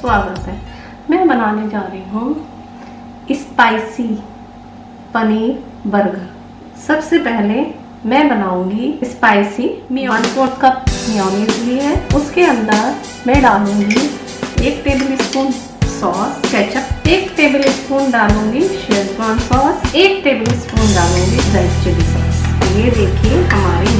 स्वागत है। मैं बनाने जा रही हूँ स्पाइसी पनीर बर्गर। सबसे पहले मैं बनाऊंगी स्पाइसी 1/4 कप मेयोनीज ली है। उसके अंदर मैं डालूंगी 1 table spoon sauce ketchup, 1 table spoon डालूंगी शेजवान सॉस, 1 टेबल स्पून डालूंगी रेड चिली सॉस। ये देखिए हमारी